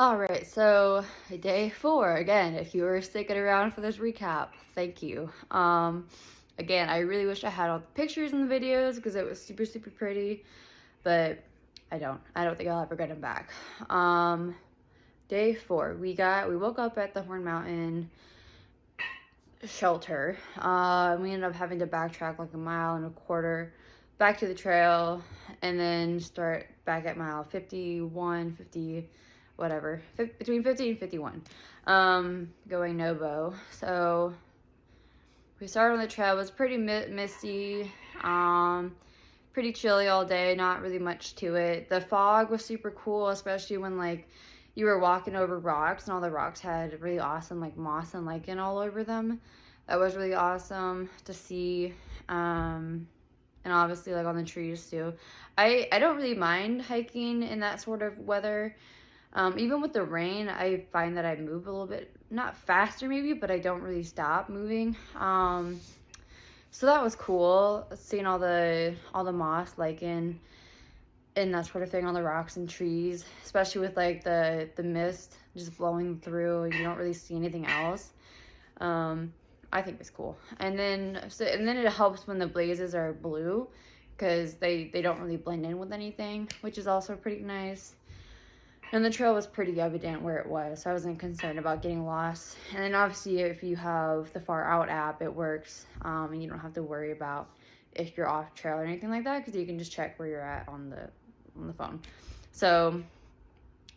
All right, so day 4, again, if you were sticking around for this recap, thank you. Again, I really wish I had all the pictures in the videos because it was super, super pretty, but I don't think I'll ever get them back. Day 4, we woke up at the Horn Mountain shelter. We ended up having to backtrack like 1.25 miles back to the trail and then start back at mile 51, 50, whatever, between 50 and 51, going no-bow. So we started on the trail. It was pretty misty, pretty chilly all day, not really much to it. The fog was super cool, especially when like you were walking over rocks and all the rocks had really awesome like moss and lichen all over them. That was really awesome to see. And obviously like on the trees too. I don't really mind hiking in that sort of weather. Even with the rain, I find that I move a little bit, not faster maybe, but I don't really stop moving. So that was cool, seeing all the moss, lichen, and that sort of thing on the rocks and trees, especially with like the mist just blowing through and you don't really see anything else. I think it's cool. And then it helps when the blazes are blue because they don't really blend in with anything, which is also pretty nice. And the trail was pretty evident where it was, so I wasn't concerned about getting lost. And then obviously if you have the Far Out app, it works, and you don't have to worry about if you're off trail or anything like that because you can just check where you're at on the phone. So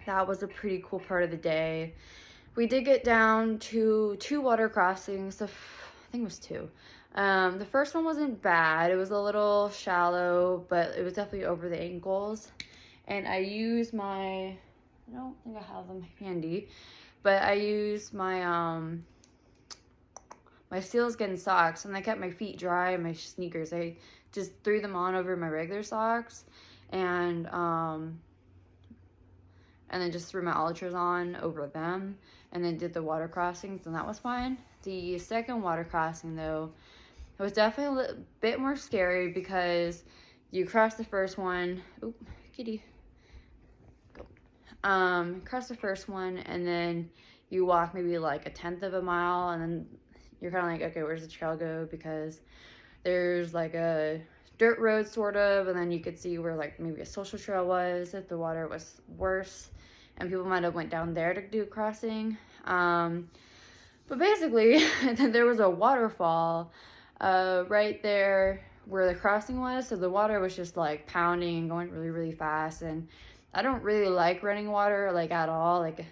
that was a pretty cool part of the day. We did get down to 2 water crossings. I think it was 2. The first one wasn't bad. It was a little shallow, but it was definitely over the ankles. And I used my, I don't think I have them handy, but I used my my sealskin socks, and I kept my feet dry and my sneakers. I just threw them on over my regular socks, and then just threw my Ultras on over them, and then did the water crossings, and that was fine. The second water crossing, though, it was definitely a little bit more scary because you cross the first one. Oop, kitty. Go. Cross the first one, and then you walk maybe like 1/10 of a mile, and then you're kind of like, okay, where's the trail go? Because there's like a dirt road sort of, and then you could see where like maybe a social trail was if the water was worse, and people might have went down there to do crossing. But basically there was a waterfall right there where the crossing was, so the water was just like pounding and going really, really fast. And I don't really like running water like at all, like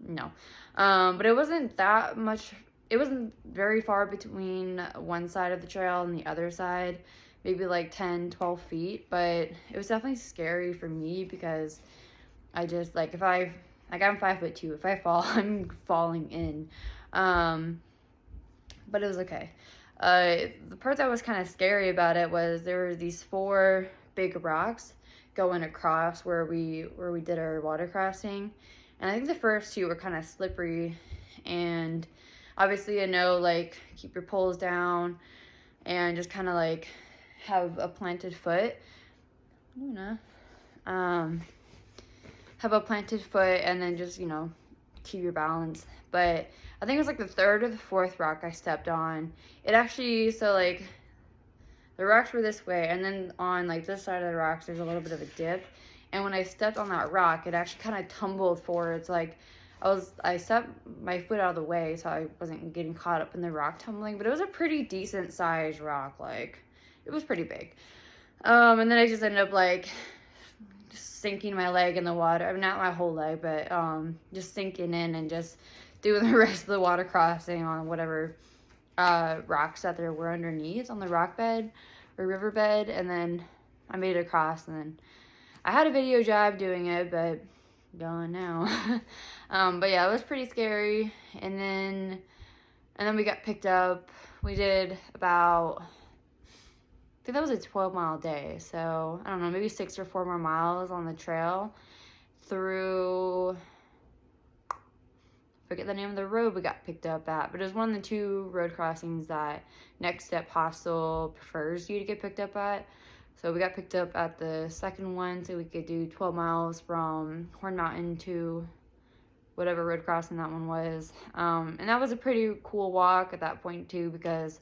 no. But it wasn't that much, it wasn't very far between one side of the trail and the other side, maybe like 10-12 feet, but it was definitely scary for me because I just like, if I'm 5'2", if I fall, I'm falling in. But it was okay. The part that was kind of scary about it was there were these 4 big rocks going across where we did our water crossing, and I think the first 2 were kind of slippery, and obviously I know like keep your poles down and just kind of like have a planted foot. Have a planted foot and then just, you know, keep your balance. But I think it was like the 3rd or the 4th rock I stepped on. It actually, so like the rocks were this way, and then on like this side of the rocks there's a little bit of a dip, and when I stepped on that rock it actually kind of tumbled forwards. Like I stepped my foot out of the way so I wasn't getting caught up in the rock tumbling, but it was a pretty decent sized rock, like it was pretty big. And then I just ended up like sinking my leg in the water. I mean, not my whole leg, but just sinking in and just doing the rest of the water crossing on whatever rocks that there were underneath on the rock bed or riverbed. And then I made it across, and then I had a video job doing it, but gone now. But yeah, it was pretty scary. And then we got picked up. We did about, I think that was a 12-mile day, so I don't know, maybe 6 or 4 more miles on the trail through, forget the name of the road we got picked up at, but it was one of the 2 road crossings that Next Step Hostel prefers you to get picked up at. So we got picked up at the second one, so we could do 12 miles from Horn Mountain to whatever road crossing that one was. And that was a pretty cool walk at that point too, because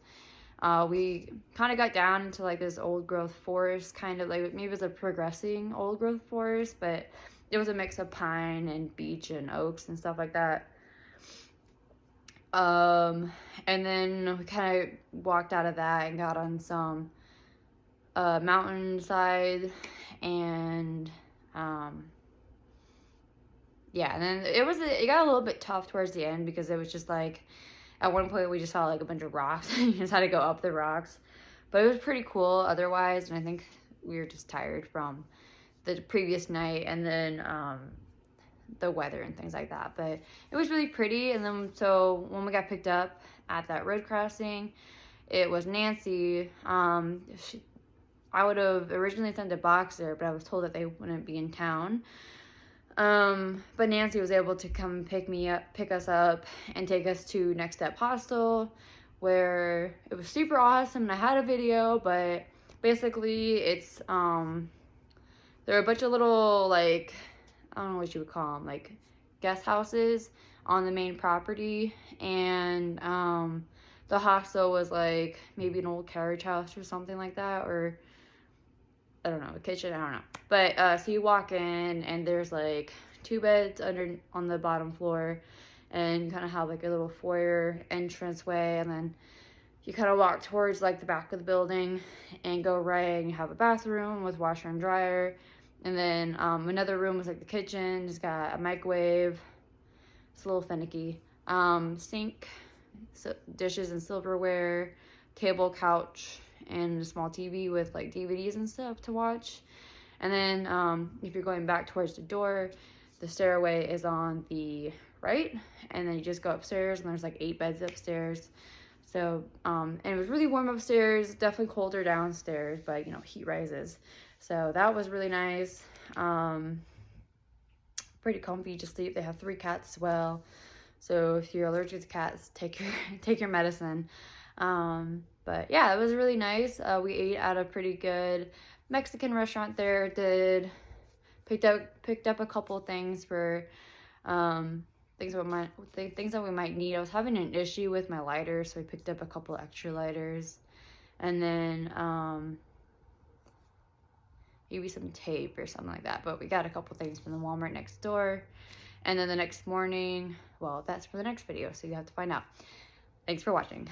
we kind of got down into like this old growth forest, kind of like maybe it was a progressing old growth forest, but it was a mix of pine and beech and oaks and stuff like that. And then we kind of walked out of that and got on some mountainside, and yeah, and then it got a little bit tough towards the end, because it was just like, at one point we just saw like a bunch of rocks and you just had to go up the rocks, but it was pretty cool otherwise. And I think we were just tired from the previous night, and then the weather and things like that, but it was really pretty. And then so when we got picked up at that road crossing, it was Nancy. I would have originally sent a box there, but I was told that they wouldn't be in town. But Nancy was able to come pick us up and take us to Next Step Hostel, where it was super awesome. And I had a video, but basically it's there are a bunch of little, like, I don't know what you would call them, like guest houses on the main property, and the hostel was like maybe an old carriage house or something like that, or I don't know, a kitchen, I don't know. But so you walk in and there's like 2 beds on the bottom floor, and you kind of have like a little foyer entranceway, and then you kind of walk towards like the back of the building and go right, and you have a bathroom with washer and dryer. And then another room was like the kitchen. It's got a microwave. It's a little finicky. Sink, dishes and silverware, table, couch, and a small TV with like DVDs and stuff to watch. And then if you're going back towards the door, the stairway is on the right. And then you just go upstairs, and there's like 8 beds upstairs. So, and it was really warm upstairs, definitely colder downstairs, but you know, heat rises. So that was really nice. Pretty comfy to sleep. They have 3 cats as well. So if you're allergic to cats, take your medicine. But yeah, it was really nice. We ate at a pretty good Mexican restaurant there. Picked up a couple things for things that we might need. I was having an issue with my lighter, so I picked up a couple extra lighters, and then maybe some tape or something like that. But we got a couple things from the Walmart next door. And then the next morning, well, that's for the next video, so you have to find out. Thanks for watching.